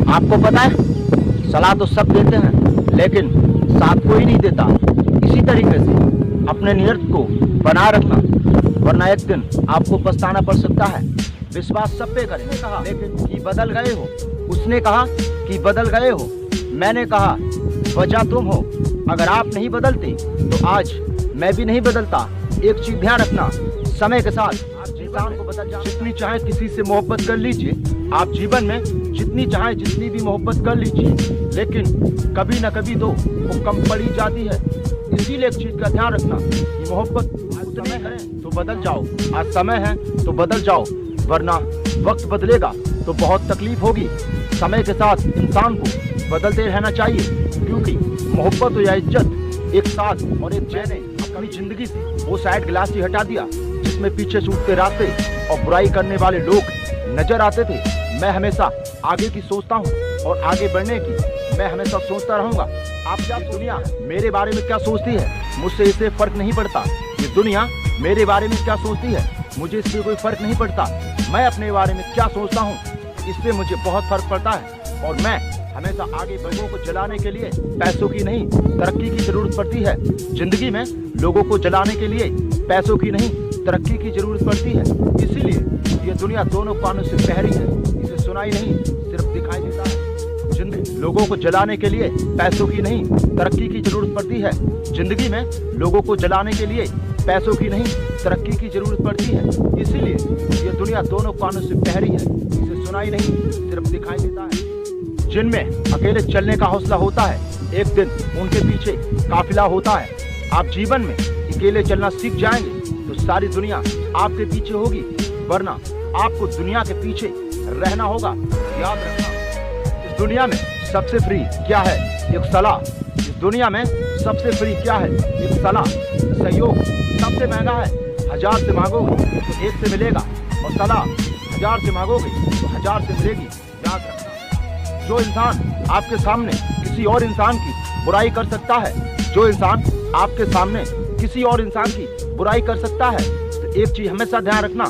आपको पता है, सलाह तो सब देते हैं लेकिन साथ कोई नहीं देता। इसी तरीके से अपने नियत को बनाए रखना, वरना एक दिन आपको पछताना पड़ सकता है। विश्वास सब पे करें। कहा लेकिन कि बदल गए हो, उसने कहा कि बदल गए हो, मैंने कहा वजह तुम हो। अगर आप नहीं बदलते तो आज मैं भी नहीं बदलता। एक चीज ध्यान रखना, समय के साथ इंसान को बदल जाए। जितनी चाहे किसी से मोहब्बत कर लीजिए, आप जीवन में जितनी चाहे जितनी भी मोहब्बत कर लीजिए, लेकिन कभी न कभी तो वो कम पड़ ही जाती है। इसीलिए एक चीज का ध्यान रखना कि मोहब्बत उतने करें तो बदल जाओ। आज समय है तो बदल जाओ, वरना वक्त बदलेगा तो बहुत तकलीफ होगी। समय के साथ इंसान को बदलते रहना चाहिए, क्योंकि मोहब्बत या इज्जत एक साथ और एक मैंने अपनी जिंदगी से वो साइड ग्लास ही हटा दिया जिसमें पीछे छूटते रास्ते और बुराई करने वाले लोग नजर आते थे। मैं हमेशा आगे की सोचता हूँ और आगे बढ़ने की मैं हमेशा सोचता रहूंगा। आप क्या दुनिया मेरे बारे में क्या सोचती है, मुझसे इससे फर्क नहीं पड़ता। ये दुनिया मेरे बारे में क्या सोचती है, मुझे इससे कोई फर्क नहीं पड़ता। मैं अपने बारे में क्या सोचता हूँ, इससे मुझे बहुत फर्क पड़ता है। और मैं हमेशा आगे लोगों को जलाने के लिए पैसों की नहीं तरक्की की जरूरत पड़ती है। जिंदगी में लोगों को जलाने के लिए पैसों की नहीं तरक्की की जरूरत पड़ती है। इसीलिए ये दुनिया दोनों कानों से पहरी है, इसे सुनाई नहीं सिर्फ दिखाई देता है। जिंदगी लोगों को जलाने के लिए पैसों की नहीं तरक्की की जरूरत पड़ती है। जिंदगी में लोगों को जलाने के लिए पैसों की नहीं तरक्की की जरूरत पड़ती है। इसीलिए ये दुनिया दोनों कानों से पहरी है, इसे सुनाई नहीं सिर्फ दिखाई देता है। जिनमें अकेले चलने का हौसला होता है, एक दिन उनके पीछे काफिला होता है। आप जीवन में अकेले चलना सीख जाएंगे तो सारी दुनिया आपके पीछे होगी, वरना आपको दुनिया के पीछे रहना होगा। याद रखना, इस दुनिया में सबसे फ्री क्या है? एक सलाह। इस दुनिया में सबसे फ्री क्या है? एक सलाह। सहयोग सबसे महंगा है। 1000 से मांगोगे तो 1 से मिलेगा, और सलाह 1000 से मांगोगे तो 1000 से मिलेगी। याद रखना, जो इंसान आपके सामने किसी और इंसान की बुराई कर सकता है, जो इंसान आपके सामने किसी और इंसान की बुराई कर सकता है, तो एक चीज हमेशा ध्यान रखना,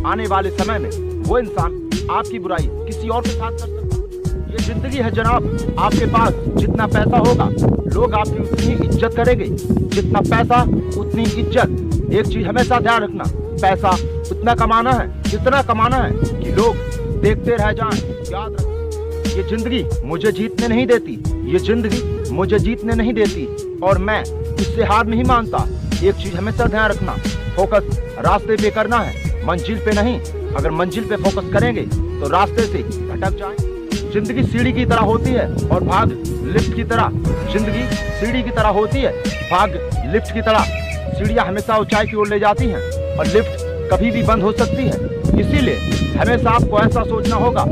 आने वाले समय में वो इंसान आपकी बुराई किसी और के साथ कर सकता है। ये जिंदगी है जनाब, आपके पास जितना पैसा होगा लोग आपकी उतनी इज्जत करेंगे, जितना पैसा उतनी इज्जत। एक चीज हमेशा ध्यान रखना, पैसा उतना कमाना है, इतना कमाना है कि लोग देखते रह जाएं। याद रखना, ये जिंदगी मुझे जीतने नहीं देती, ये जिंदगी मुझे जीतने नहीं देती, और मैं इससे हार नहीं मानता। एक चीज हमेशा ध्यान रखना, फोकस रास्ते पे करना है, मंजिल पे नहीं। अगर मंजिल पे फोकस करेंगे तो रास्ते से भटक जाएंगे। जिंदगी सीढ़ी की तरह होती है और भाग लिफ्ट की तरह। जिंदगी सीढ़ी की तरह होती है, भाग लिफ्ट की तरह। सीढ़ियां हमेशा ऊंचाई की ओर ले जाती हैं और लिफ्ट कभी भी बंद हो सकती है। इसीलिए हमेशा आपको ऐसा सोचना होगा,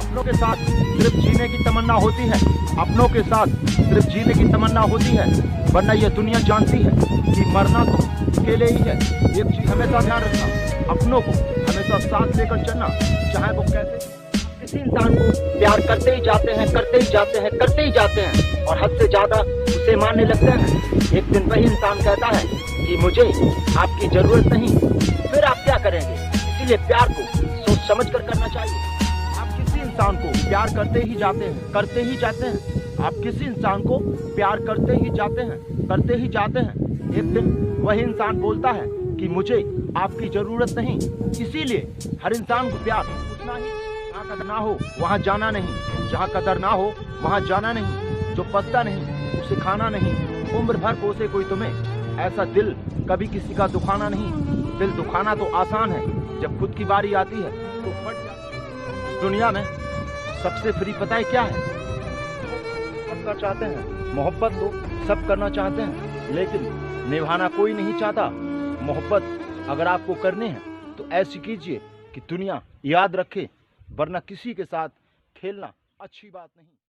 अपनों के साथ सिर्फ जीने की तमन्ना होती है, अपनों के साथ सिर्फ जीने की तमन्ना होती है, वरना यह दुनिया जानती है कि मरना तो अकेले ही है। एक चीज हमेशा ध्यान रखना, अपनों को हमेशा साथ लेकर चलना, चाहे वो कैसे। किसी इंसान को प्यार करते ही जाते हैं, करते ही जाते हैं, करते ही जाते हैं, और हद से ज्यादा उसे मानने लगते हैं। एक दिन वही इंसान कहता है कि मुझे आपकी जरूरत नहीं, फिर आप क्या करेंगे? इसीलिए प्यार को सोच समझ कर करना चाहिए। इंसान को प्यार करते ही जाते हैं, करते ही जाते हैं। आप किसी इंसान को प्यार करते ही जाते हैं, करते ही जाते हैं। एक दिन वही इंसान बोलता है कि मुझे आपकी जरूरत नहीं। इसीलिए हर इंसान को प्यार उतना ही, जहाँ कदर ना हो वहाँ जाना नहीं, जहाँ कदर ना हो वहाँ जाना नहीं। जो पसता नहीं उसे खाना नहीं, उम्र भर कोसे कोई तुम्हें, ऐसा दिल कभी किसी का दुखाना नहीं। दिल दुखाना तो आसान है, जब खुद की बारी आती है तो फट जाता है। दुनिया में सबसे फ्री पता है क्या है? करना चाहते हैं मोहब्बत तो सब करना चाहते हैं, लेकिन निभाना कोई नहीं चाहता। मोहब्बत अगर आपको करनी है तो ऐसी कीजिए कि दुनिया याद रखे, वरना किसी के साथ खेलना अच्छी बात नहीं।